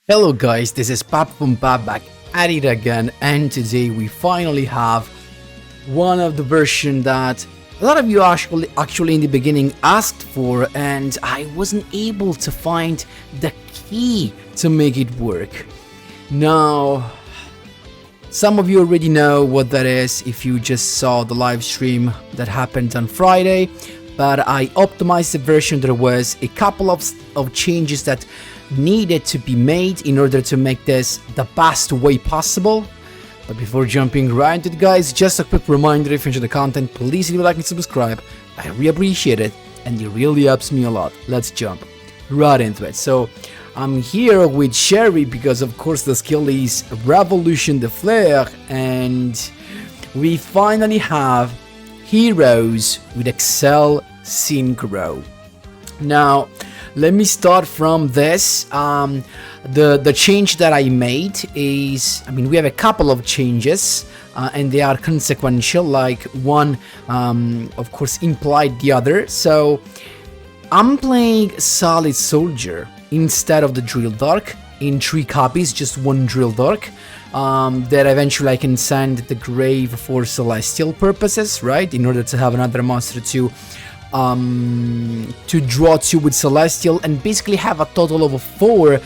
Hello guys, this is Pap from Pap back at it again, and today we finally have one of the version that a lot of you actually in the beginning asked for, and I wasn't able to find the key to make it work. Now, some of you already know what that is if you just saw the live stream that happened on Friday, but I optimized the version. There was a couple of changes that needed to be made in order to make this the best way possible. But before jumping right into it, guys, just a quick reminder: if you enjoy the content, please leave a like and subscribe. I really appreciate it, and it really helps me a lot. Let's jump right into it. So I'm here with Sherry because of course the skill is Revolution the FLEUR, and we finally have heroes with ACCEL SYNCHRO. Now, let me start from this. The change that I made is, we have a couple of changes, and they are consequential. Like one, of course, implied the other. So I'm playing Solid Soldier instead of the Drill Dark in 3 copies, just one Drill Dark. That eventually I can send the grave for celestial purposes, right? In order to have another monster to draw to with celestial, and basically have a total of 4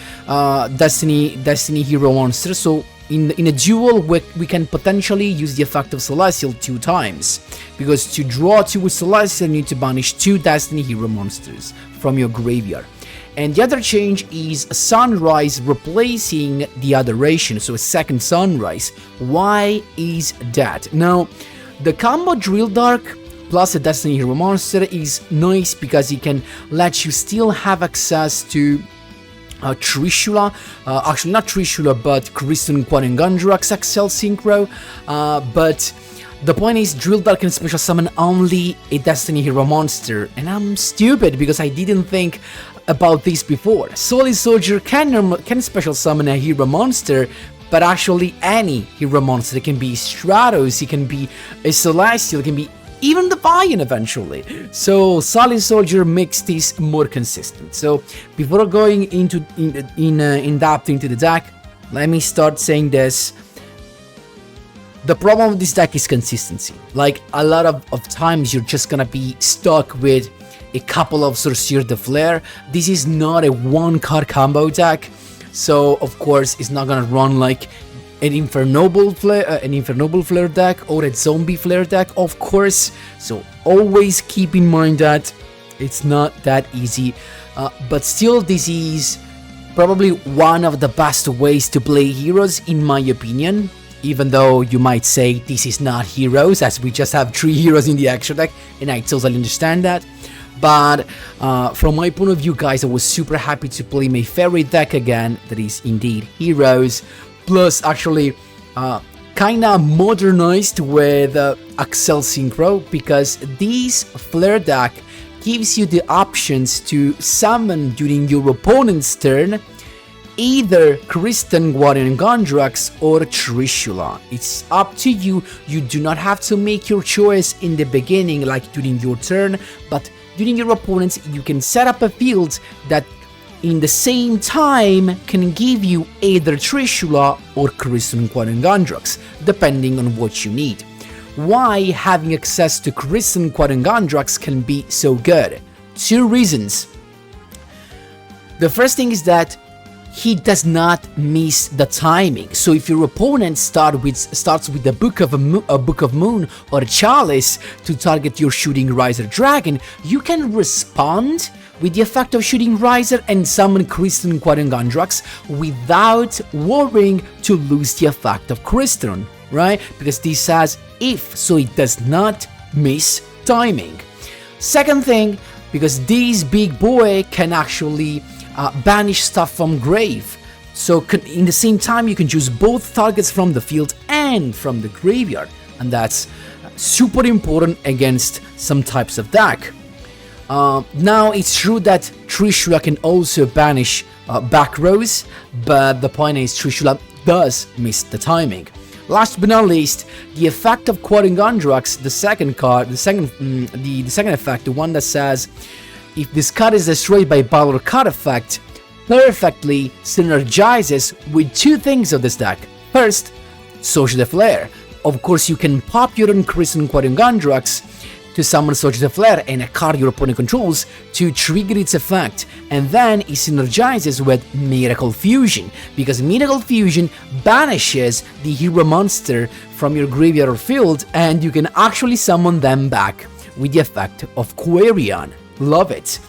destiny hero monsters. So in a duel we can potentially use the effect of celestial 2 times, because to draw 2 with celestial you need to banish 2 destiny hero monsters from your graveyard. And the other change is a sunrise replacing the adoration, so a second sunrise. Why is that? Now, the combo Drill Dark plus a Destiny Hero monster is nice because it can let you still have access to Trishula, actually not Trishula, but Kristen Quadengandrax ACCEL Synchro, but the point is Drill Dark can special summon only a Destiny Hero monster, and I'm stupid because I didn't think about this before. Solid Soldier can special summon a hero monster, but actually any hero monster. It can be Stratos, it can be a Celestial, it can be even the Barian eventually. So Solid Soldier makes this more consistent. So before going into in depth into the deck, let me start saying this. The problem with this deck is consistency. Like, a lot of times you're just gonna be stuck with a couple of Sorcier de Flare. This is not a 1-card combo deck, so of course it's not gonna run like an Infernoble Flare deck or a Zombie Flare deck, of course. So always keep in mind that it's not that easy, but still this is probably one of the best ways to play heroes in my opinion, even though you might say this is not heroes, as we just have 3 heroes in the extra deck, and I totally understand that. But from my point of view, guys, I was super happy to play my favorite deck again, that is indeed heroes, plus actually kinda modernized with ACCEL Synchro, because this Flare deck gives you the options to summon during your opponent's turn either Kristen Quadengandrax or Trishula. It's up to you. You do not have to make your choice in the beginning like during your turn, but during your opponent's you can set up a field that in the same time can give you either Trishula or Kristen Quadengandrax, depending on what you need. Why having access to Kristen Quadengandrax can be so good? 2 reasons. The first thing is that he does not miss the timing. So if your opponent starts with the Book of Moon or a Chalice to target your Shooting Riser Dragon, you can respond with the effect of Shooting Riser and summon Kristen Quadengandrax without worrying to lose the effect of Kristen, right? Because this has if, so it does not miss timing. Second thing, because this big boy can actually banish stuff from grave, so in the same time you can choose both targets from the field and from the graveyard, and that's super important against some types of deck. Now it's true that Trishula can also banish back rows, but the point is Trishula does miss the timing. Last but not least, the effect of Quadengandrax, the second effect, the one that says if this card is destroyed by battle or card effect, perfectly synergizes with two things of this deck. First, Social the Flare. Of course, you can pop your own Crystal Quarian Gondrax to summon Social the Flare and a card your opponent controls to trigger its effect, and then it synergizes with Miracle Fusion, because Miracle Fusion banishes the hero monster from your graveyard or field, and you can actually summon them back with the effect of Quarian. Love it.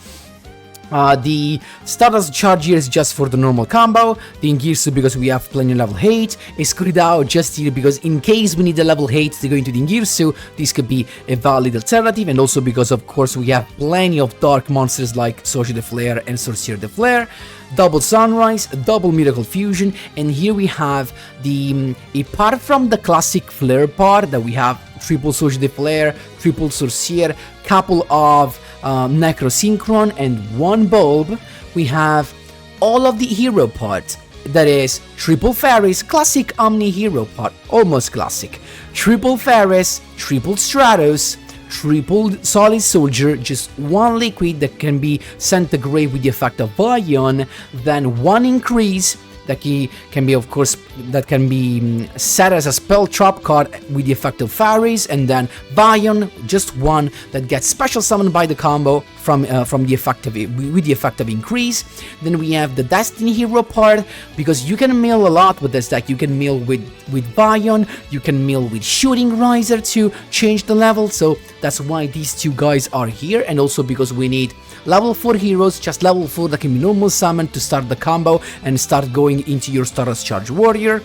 The Stardust charge here is just for the normal combo, the Ingirsu because we have plenty of level 8, Escuridao just here because in case we need a level 8 to go into the Ingirsu, this could be a valid alternative, and also because of course we have plenty of dark monsters like Social the Flare and Sorcerer the Flare, double Sunrise, double Miracle Fusion, and here we have the, apart from the classic Flare part that we have triple Social the Flare, triple Sorcerer, couple of Necro Synchron and one Bulb, we have all of the hero part, that is triple Fairies, classic Omni hero part, almost classic, triple Fairies, triple Stratos, triple Solid Soldier, just one liquid that can be sent to grave with the effect of Barian, then one increase that can be, of course, that can be set as a spell trap card with the effect of Fairies, and then Barian, just one that gets special summoned by the combo from the effect of with the effect of increase. Then we have the Destiny hero part, because you can mill a lot with this deck. You can mill with Barian, you can mill with Shooting Riser to change the level, so that's why these two guys are here, and also because we need level 4 heroes, just level 4 that can be normal summoned to start the combo and start going into your Stardust Charge Warrior.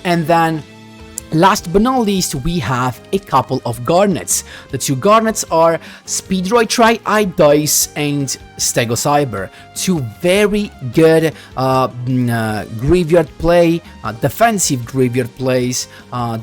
And then last but not least, we have a couple of Garnets. The two Garnets are Speedroid Tri-Eye Dice and Stego Cyber. Two very good graveyard play, defensive graveyard plays.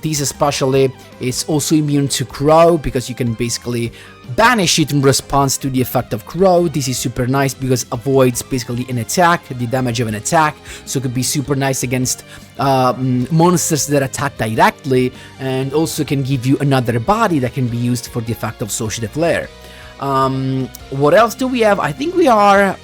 This especially is also immune to Crow, because you can basically banish it in response to the effect of Crow. This is super nice because avoids basically an attack, the damage of an attack, so it could be super nice against monsters that attack directly, and also can give you another body that can be used for the effect of Social the Flare. What else do we have? I think we have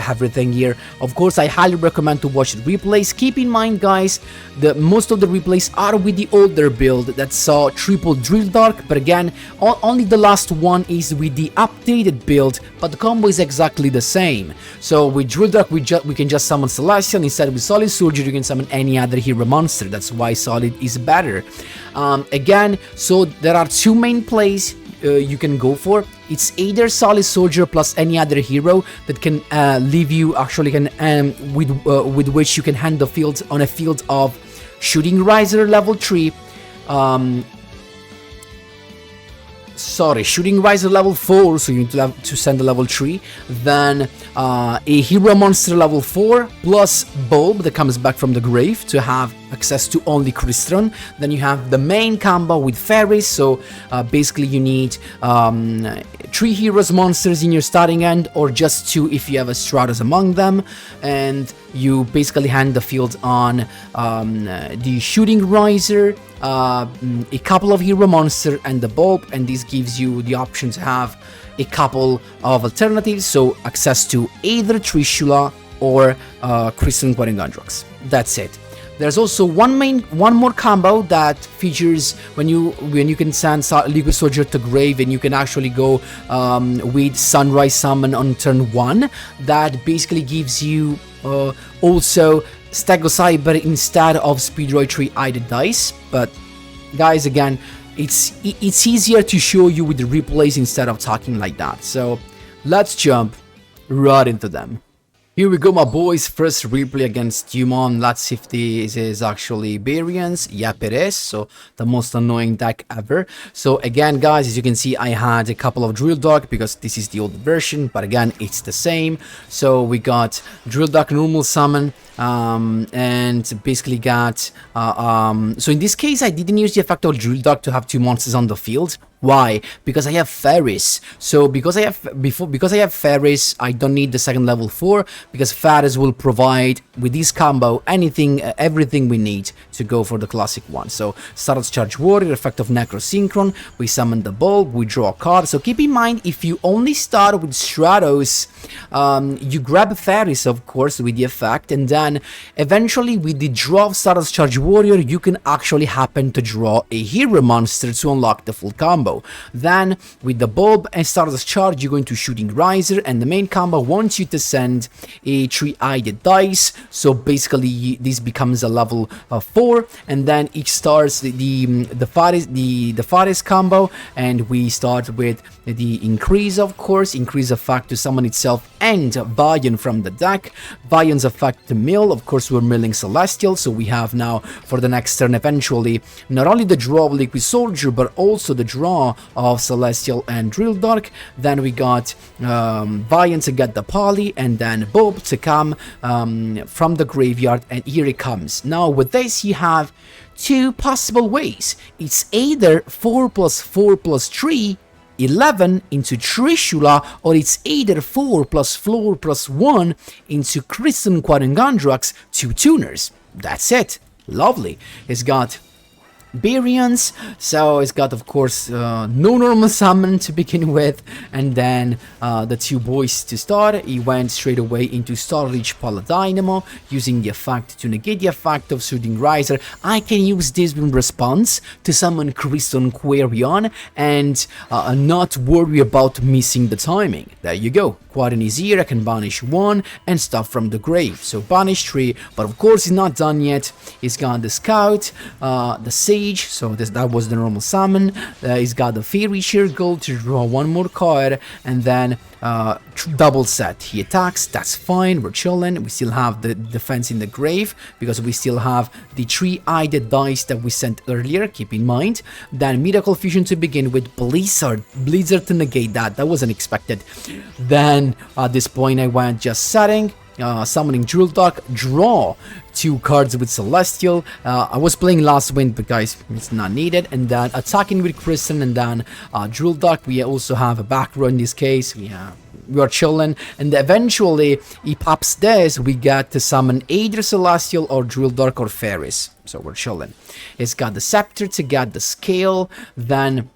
everything here. Of course, I highly recommend to watch the replays. Keep in mind, guys, that most of the replays are with the older build that saw triple Drill Dark, but again, only the last one is with the updated build, but the combo is exactly the same. So with Drill Dark, we can just summon Celestial. Instead, with Solid Soldier, you can summon any other hero monster. That's why Solid is better. Again, so there are two main plays you can go for. It's either Solid Soldier plus any other hero that can leave you, actually can with which you can hand the field on a field of Shooting Riser level 3, Shooting Riser level 4, so you need to send a level 3, then a hero monster level 4 plus Bulb that comes back from the grave to have access to only Crystron. Then you have the main combo with Fairies, so basically you need 3 heroes monsters in your starting end, or just 2 if you have a Stratos among them, and you basically hand the field on the Shooting Riser, a couple of hero monster and the Bulb, and this gives you the option to have a couple of alternatives, so access to either Trishula or Crystal Quarian Gondrax. That's it. There's also one more combo that features when you can send Liquid Soldier to grave, and you can actually go with Sunrise Summon on turn 1. That basically gives you also Stego Cyber instead of Speedroid Tri-Eyed Dice. But guys, again, it's easier to show you with the replays instead of talking like that. So let's jump right into them. Here we go, my boys. First replay against Dumon. Let's see if this is actually Barian's. Yep, it is. So the most annoying deck ever. So again, guys, as you can see, I had a couple of Drill Dark because this is the old version, but again, it's the same. So we got Drill Dark normal summon, and basically got so in this case I didn't use the effect of Drill Dog to have two monsters on the field. Why? Because I have Ferris. So because I have Ferris, I don't need the second level 4, because Ferris will provide with this combo anything, everything we need to go for the classic one. So Stardust Charge Warrior, effect of Necro Synchron, we summon the bulb, we draw a card. So keep in mind, if you only start with Stratos, you grab Ferris, of course, with the effect, and then eventually with the draw of Stardust Charge Warrior, you can actually happen to draw a hero monster to unlock the full combo. Then with the bulb and Stardust Charge, you're going to Shooting Riser, and the main combo wants you to send a 3-eyed dice. So basically this becomes a level 4, and then it starts the farthest combo, and we start with the increase, of course, increase effect to summon itself and Barian from the deck. Barian's effect to mill, of course we're milling Celestial, so we have now for the next turn eventually not only the draw of Liquid Soldier but also the draw of Celestial and Drill Dark. Then we got Barian to get the Poly, and then Bulb to come from the graveyard, and here it comes. Now with this you have two possible ways. It's either 4 + 4 + 3, 11 into Trishula, or it's either 4 + FLEUR + 1 into Crimson Quadrangandrox, 2 tuners. That's it. Lovely. It's got Barians, so it's got, of course, no normal summon to begin with, and then the two boys to start. He went straight away into Star Reach Paladynamo, using the effect to negate the effect of Shooting Riser. I can use this in response to summon Crystal Quarion and not worry about missing the timing. There you go. Quarion is here, I can banish 1 and stuff from the grave. So banish 3, but of course he's not done yet. He's got the Scout, the Sage, so that was the normal summon. He's got the Fairy Sheer Gold to draw 1 more card, and then double set. He attacks, that's fine, we're chilling. We still have the defense in the grave because we still have the 3-eyed dice that we sent earlier, keep in mind. Then Miracle Fusion to begin with, Blizzard to negate that was unexpected. Then at this point I went just setting, summoning Drill Dog, draw 2 cards with Celestial. I was playing Last Wind, but guys, it's not needed. And then attacking with Kristen, and then Drill Dog. We also have a back row in this case. We are chilling, and eventually he pops this. We get to summon either Celestial or Drill Dog or Ferris. So we're chilling. It's got the Scepter to get the Scale, then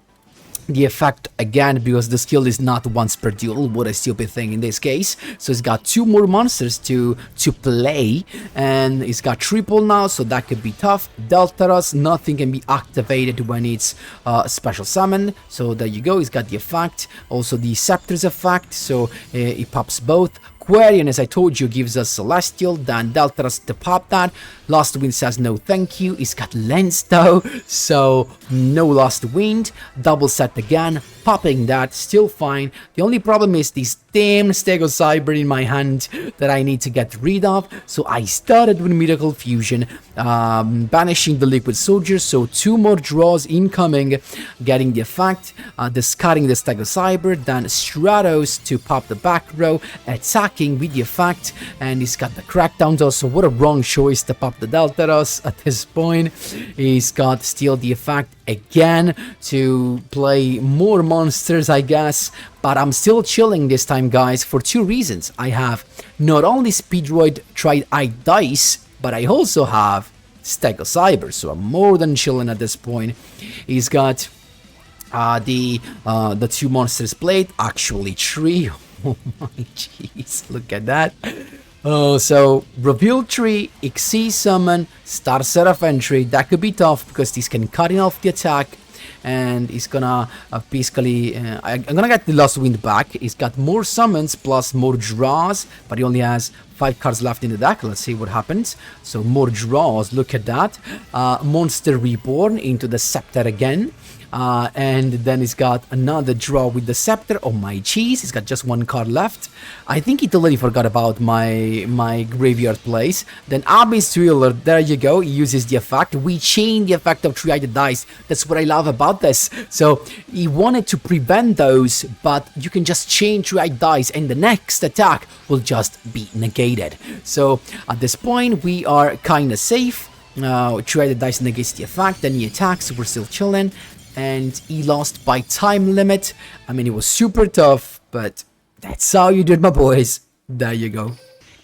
the effect again, because the skill is not once per duel, what a stupid thing in this case. So it's got 2 more monsters to play, and it's got triple now, so that could be tough. Deltaros, nothing can be activated when it's special summon, so there you go. It's got the effect, also the Scepter's effect, so it pops both. Quarion, as I told you, gives us Celestial, then Deltaros to pop that. Lost Wind says no thank you. It's got Lens though, so no Lost Wind. Double set again, popping that, still fine. The only problem is this damn Stego Cyber in my hand that I need to get rid of. So I started with Miracle Fusion, banishing the Liquid Soldier, so 2 more draws incoming, getting the effect, discarding the Stego Cyber, then Stratos to pop the back row, attacking with the effect, and he's got the Crackdown also. What a wrong choice to pop the Deltaros at this point. He's got still the effect again to play more monsters, I guess, but I'm still chilling this time, guys, for 2 reasons. I have not only Speedroid Tri-Eyed Dice, but I also have Stego Cyber, so I'm more than chilling at this point. He's got the 2 monsters played, actually 3. Oh my jeez, look at that. Oh, so Reveal 3, Xyz Summon, Star Seraph Entry. That could be tough because this can cut off the attack, and he's gonna basically I'm gonna get the Lost Wind back. He's got more summons plus more draws, but he only has 5 cards left in the deck. Let's see what happens. So more draws, look at that. Monster Reborn into the Scepter again. And then he's got another draw with the Scepter. Oh my cheese, he's got just 1 card left. I think he totally forgot about my graveyard place. Then Abyss Thriller, there you go, he uses the effect. We chain the effect of 3-eyed dice. That's what I love about this. So he wanted to prevent those, but you can just chain 3-eyed dice and the next attack will just be negated. negated. So at this point, we are kinda safe. Try the dice negates the effect, then he attacks, so we're still chilling. And he lost by time limit. I mean, it was super tough, but that's how you do it, my boys. There you go.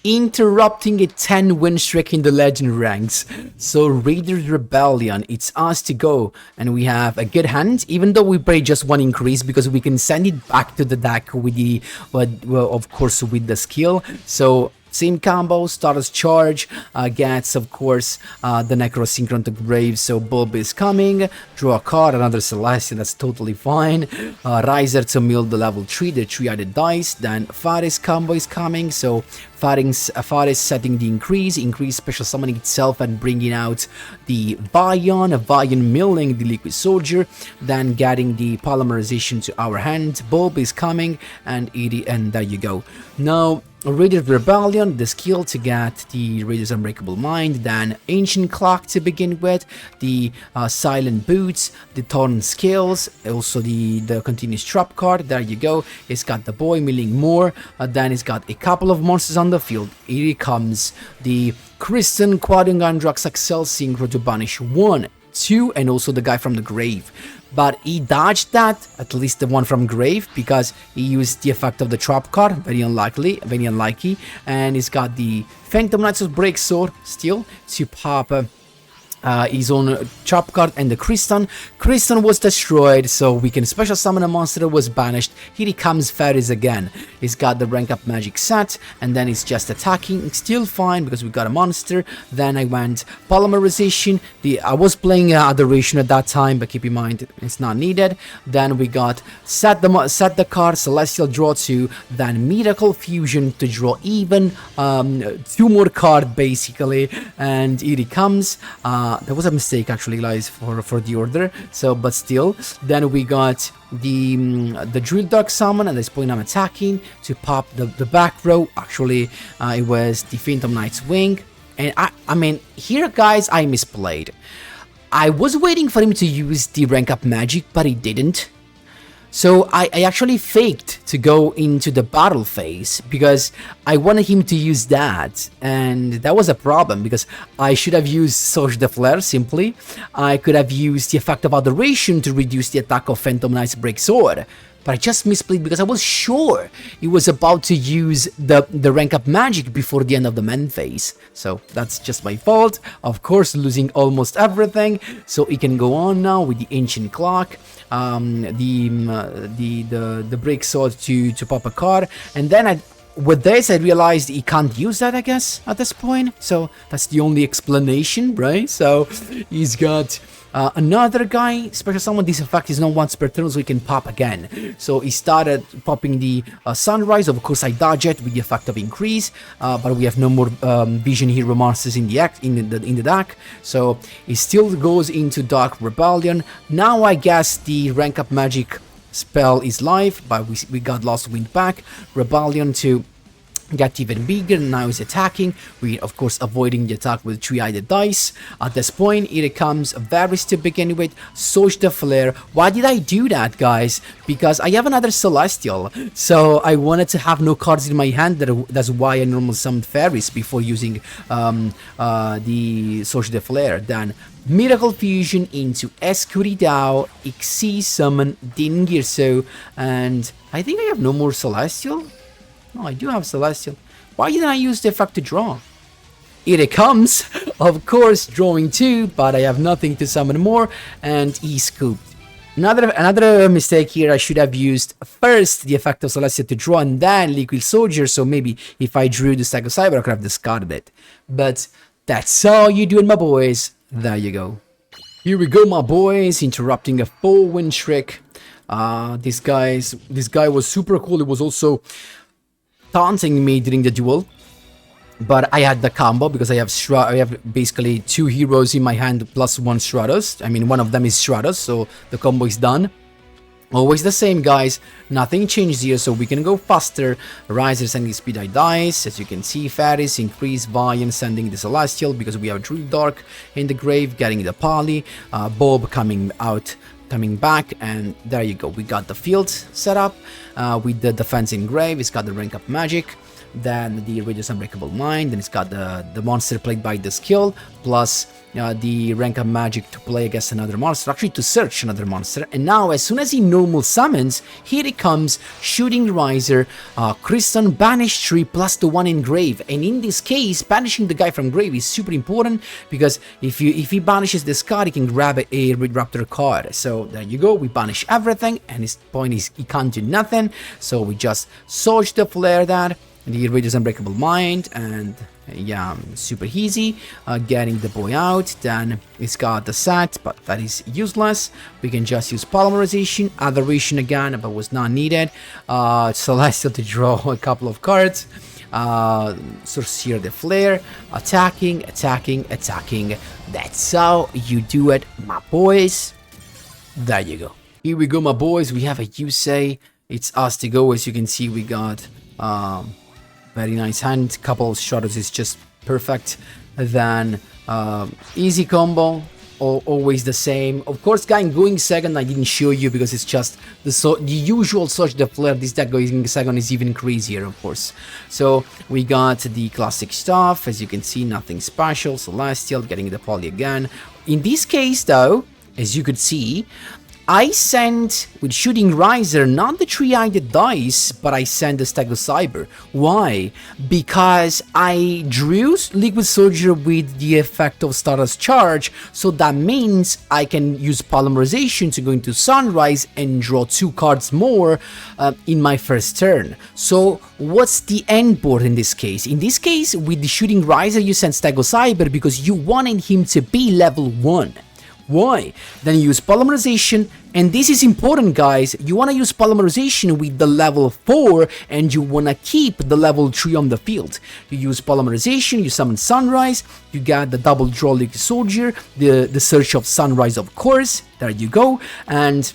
Interrupting a 10 win streak in the legend ranks. So Raiders Rebellion, it's us to go, and we have a good hand, even though we play just one increase, because we can send it back to the deck with the, well, of course, with the skill. So same combo, Stardust Charge, gets, of course, the Necro Synchron to Grave, so Bulb is coming, draw a card, another Celestial, that's totally fine, Riser to mill the level 3, the 3-eyed dice, then Faris combo is coming, so Faris setting the increase special summoning itself and bringing out the Barian milling the Liquid Soldier, then getting the polymerization to our hand, Bulb is coming, and there you go. Now, Raiders Rebellion, the skill to get the Raiders Unbreakable Mind, then Ancient Clock to begin with, the Silent Boots, the Torn Scales, also the Continuous Trap card, there you go. It's got the boy milling more, then it's got a couple of monsters on the field. Here comes the Kristen Quadring Androx ACCEL Synchro to banish 1, 2, and also the guy from the grave. But he dodged that, at least the one from grave, because he used the effect of the trap card, very unlikely, and he's got the Phantom Knights of Breaksword still to pop his own trap card, and the Kristan was destroyed, so we can special summon a monster that was banished. Here he comes, Ferris again. He's got the rank up magic set, and then he's just attacking, still fine because we got a monster. Then I went polymerization. I was playing Adoration at that time, but keep in mind it's not needed. Then we got set the card, Celestial draw 2, then Miracle Fusion to draw even 2 more cards basically, and here he comes. There was a mistake actually, guys, for the order. So, but still, then we got the Drill Dog summon, and at this point I'm attacking to pop the back row. Actually, it was the Phantom Knight's Wing, and I mean, here, guys, I misplayed. I was waiting for him to use the rank up magic, but he didn't. So I actually faked to go into the battle phase because I wanted him to use that, and that was a problem because I should have used Social de Flare simply. I could have used the effect of Adoration to reduce the attack of Phantom Knight's Breaksword, but I just misplayed because I was sure he was about to use the rank up magic before the end of the main phase. So that's just my fault, of course, losing almost everything. So he can go on now with the Ancient Clock, the break sword to pop a card, and then with this I realized he can't use that, I guess, at this point. So that's the only explanation, right? So he's got another guy special summon. This effect is not once per turn, so he can pop again. So he started popping the Sunrise. Of course, I dodge it with the effect of increase, but we have no more Vision Hero monsters in the deck. So he still goes into Dark Rebellion. Now I guess the rank up magic spell is live, but we got Lost Wind back. Rebellion to get even bigger. Now he's attacking. We of course avoiding the attack with 3-eyed dice. At this point, here it comes Varys to begin with. Social de Flare. Why did I do that, guys? Because I have another Celestial, so I wanted to have no cards in my hand. That's why I normally summoned Varys before using the Social de Flare. Then Miracle Fusion into Escuridao, Xyz summon dingu, and I think I have no more Celestial. No, I do have Celestial. Why didn't I use the effect to draw? Here it comes, of course, drawing 2, but I have nothing to summon more, and he scooped. Another mistake here, I should have used first the effect of Celestial to draw and then Liquid Soldier, so maybe if I drew the Stack of Cyber, I could have discarded it. But that's all you do, my boys. There you go. Here we go, my boys, interrupting a 4-win streak. This guy was super cool. It was also taunting me during the duel, but I had the combo because I have basically 2 heroes in my hand plus 1 Stratos. I mean, one of them is Stratos, so the combo is done. Always the same, guys. Nothing changed here, so we can go faster. Riser sending Speed-Eye Dice. As you can see, Faris increase Barian sending the Celestial because we have Drill Dark in the grave, getting the Poly. Bob coming back, and there you go. We got the field set up with the defense in grave. It's got the rank up magic. then the Radius Unbreakable Mind, then it's got the monster played by the skill, plus the rank up magic to play against another monster, actually to search another monster. And now as soon as he normal summons, here it comes, Shooting Riser, Crystal Banish Tree plus the one in grave. And in this case, banishing the guy from grave is super important, because if he banishes this card, he can grab a Red Raptor card. So there you go, we banish everything, and his point is he can't do nothing, so we just Surge the Flare that, the Radius Unbreakable Mind, and yeah, super easy, getting the boy out. Then it's got the set, but that is useless. We can just use Polymerization, Adoration again, but was not needed. Celestial to draw a couple of cards. Sorcerer the Flare, attacking. That's how you do it, my boys. There you go. Here we go, my boys. We have a Yusei. It's us to go. As you can see, we got very nice hand. Couple of shadows is just perfect. Then easy combo, always the same. Of course, going second I didn't show you because it's just the usual Surge the Flare. This deck going second is even crazier, of course. So we got the classic stuff. As you can see, nothing special. Celestial, getting the poly again. In this case, though, as you could see, I sent, with Shooting Riser, not the 3-eyed dice, but I sent the Stegocyber. Why? Because I drew Liquid Soldier with the effect of Stardust Charge, so that means I can use Polymerization to go into Sunrise and draw 2 cards more in my first turn. So what's the end board in this case? In this case, with the Shooting Riser, you sent Stegocyber because you wanted him to be level 1. Why? Then you use Polymerization, and this is important, guys. You want to use Polymerization with the level 4, and you want to keep the level 3 on the field. You use Polymerization, you summon Sunrise, you got the double draw Liquid Soldier, the Search of Sunrise, of course. There you go. And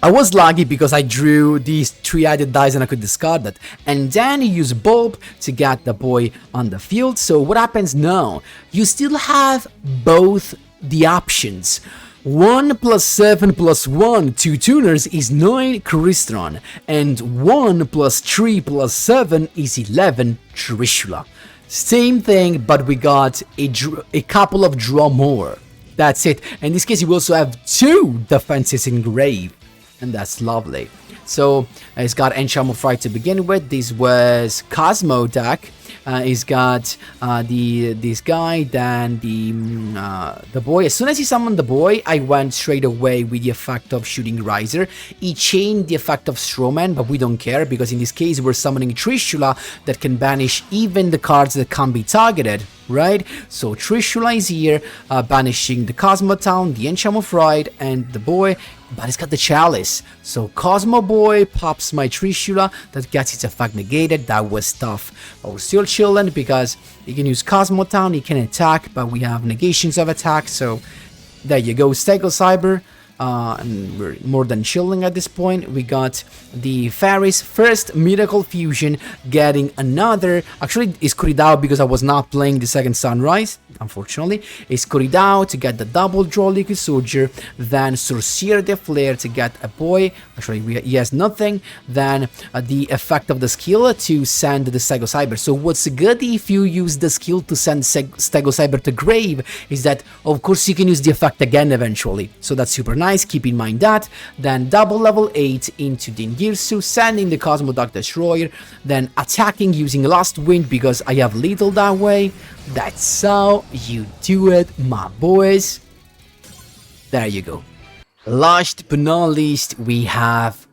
I was lucky because I drew these 3-eyed dice and I could discard that. And then you use Bulb to get the boy on the field. So what happens now? You still have both the options. 1 + 7 + 1, 2 tuners is 9 Crystron, and 1 + 3 + 7 is 11 Trishula. Same thing, but we got a couple of draw more. That's it. In this case, you also have 2 defenses in grave, and that's lovely. So it's got Enchant of Fright to begin with. This was Cosmo deck. He's got this guy, then the boy. As soon as he summoned the boy, I went straight away with the effect of Shooting Riser. He chained the effect of Strawman, but we don't care because in this case we're summoning Trishula that can banish even the cards that can't be targeted, right? So Trishula is here, banishing the Cosmo Town, the Enchant of Fright, and the boy. But it's got the Chalice, so Cosmo Boy pops my Trishula, that gets its effect negated. That was tough, but we're still chilling because you can use Cosmo Town, he can attack, but we have negations of attack, so there you go. Stegocyber, and we're more than chilling at this point. We got the Fairy's first Miracle Fusion, getting another, actually it's Kuridao because I was not playing the second Sunrise, unfortunately. It's Kuridao to get the double draw Liquid Soldier, then Sorcerer the Flare to get a boy, actually he has nothing, then the effect of the skill to send the Stegocyber. So what's good if you use the skill to send Stegocyber to grave is that of course you can use the effect again eventually, so that's super nice, keep in mind that. Then double level 8 into dingu, sending the Cosmo Dark Destroyer, then attacking using Last Wind because I have little that way. That's how you do it, my boys. There you go. Last but not least, we have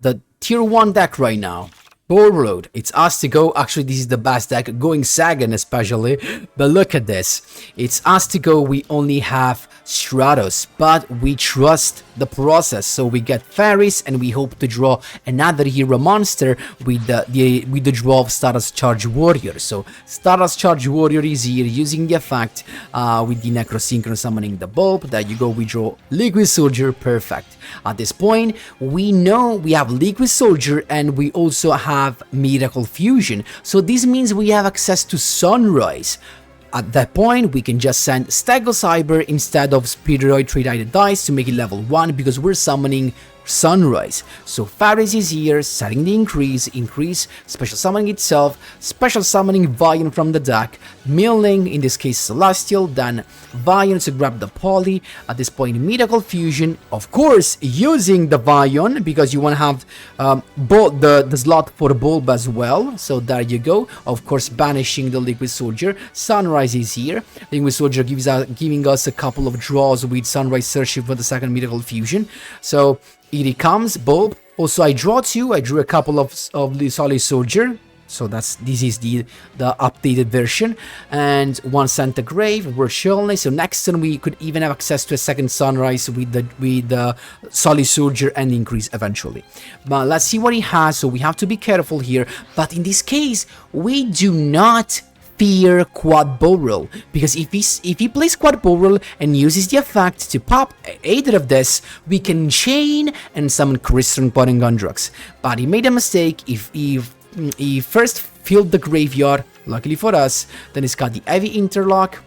the tier 1 deck right now, Borg Road. It's us to go. Actually, this is the best deck, going second especially. But look at this. It's us to go. We only have Stratos, but we trust the process. So we get fairies, and we hope to draw another hero monster with the draw of Stardust Charge Warrior. So Stardust Charge Warrior is here using the effect with the Necro Synchro summoning the Bulb. There you go. We draw Liquid Soldier. Perfect. At this point, we know we have Liquid Soldier, and we also have Miracle Fusion. So this means we have access to Sunrise. At that point, we can just send Stegocyber instead of Spiroid 3-eyed dice to make it level 1 because we're summoning Sunrise. So Faris is here, setting the increase, special summoning itself, special summoning Vion from the deck, milling, in this case Celestial, then Vion to grab the Poly, at this point Miracle Fusion, of course using the Vion, because you want to have the slot for Bulb as well, so there you go, of course banishing the Liquid Soldier. Sunrise is here, Liquid Soldier giving us a couple of draws with Sunrise searching for the second Miracle Fusion, so here it comes, Bulb. Also, I drew a couple of the Solid Soldier. So this is the updated version. And one Centigrade, we're showing. So next turn we could even have access to a second Sunrise with the Solid Soldier and increase eventually. But let's see what he has. So we have to be careful here. But in this case, we do not fear Quad Borg, because if he plays Quad Borg and uses the effect to pop either of this, we can chain and summon Crystal Potting Gondrax. But he made a mistake. If he first filled the graveyard, luckily for us, then he's got the Heavy Interlock,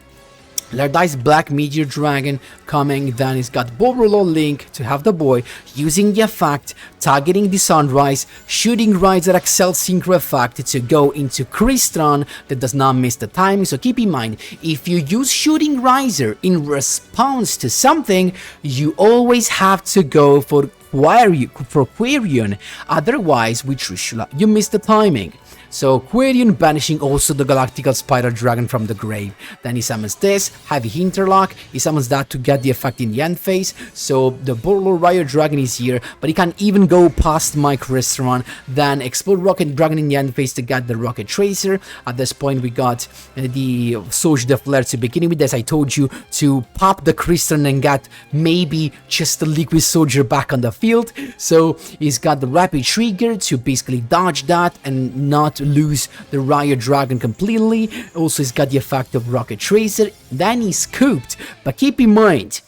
Lardai's Black Meteor Dragon coming, then he's got Borrolo Link to have the boy, using the effect, targeting the Sunrise, shooting Rides at ACCEL Synchro effect to go into Crystron that does not miss the timing. So keep in mind, if you use Shooting Riser in response to something, you always have to go for Quarion, otherwise with Trishula you miss the timing. So Quarion banishing also the Galactical Spiral Dragon from the grave. Then he summons this, Heavy Interlock, he summons that to get the effect in the end phase. So the Borlo Riot Dragon is here, but he can't even go past my Crystron. Then Explode Rocket Dragon in the end phase to get the Rocket Tracer. At this point we got the Soulj the Flare to begin with, as I told you, to pop the Crystron and get maybe just the Liquid Soldier back on the field. So he's got the Rapid Trigger to basically dodge that and not lose the Riot Dragon completely. Also, he's got the effect of Rocket Tracer. Then he's scooped, but keep in mind,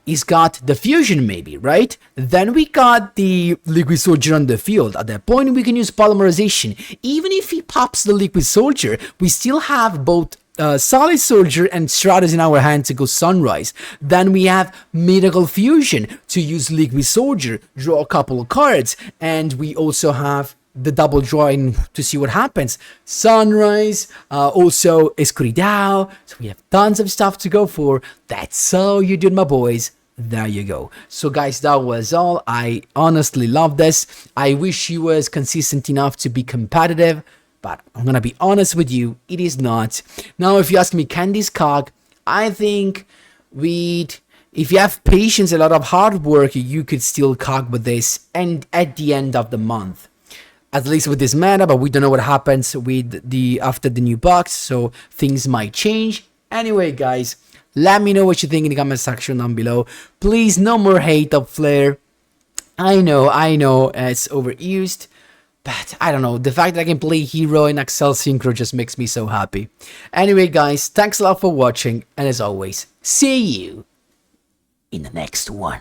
he's got the Fusion maybe, right? Then we got the Liquid Soldier on the field. At that point, we can use Polymerization. Even if he pops the Liquid Soldier, we still have both Solid Soldier and Stratus in our hand to go Sunrise. Then we have Miracle Fusion to use Liquid Soldier, draw a couple of cards, and we also have the double drawing to see what happens. Sunrise, also Escuridao. So we have tons of stuff to go for. That's how you do it, my boys. There you go. So guys, that was all. I honestly love this. I wish he was consistent enough to be competitive, but I'm gonna be honest with you, it is not. Now, if you ask me, can this cog? I think if you have patience, a lot of hard work, you could still cog with this, and at the end of the month. At least with this meta, but we don't know what happens with after the new box, so things might change. Anyway, guys, let me know what you think in the comment section down below. Please, no more hate of FLEUR. I know, it's overused, but I don't know. The fact that I can play Hero in ACCEL Synchro just makes me so happy. Anyway, guys, thanks a lot for watching, and as always, see you in the next one.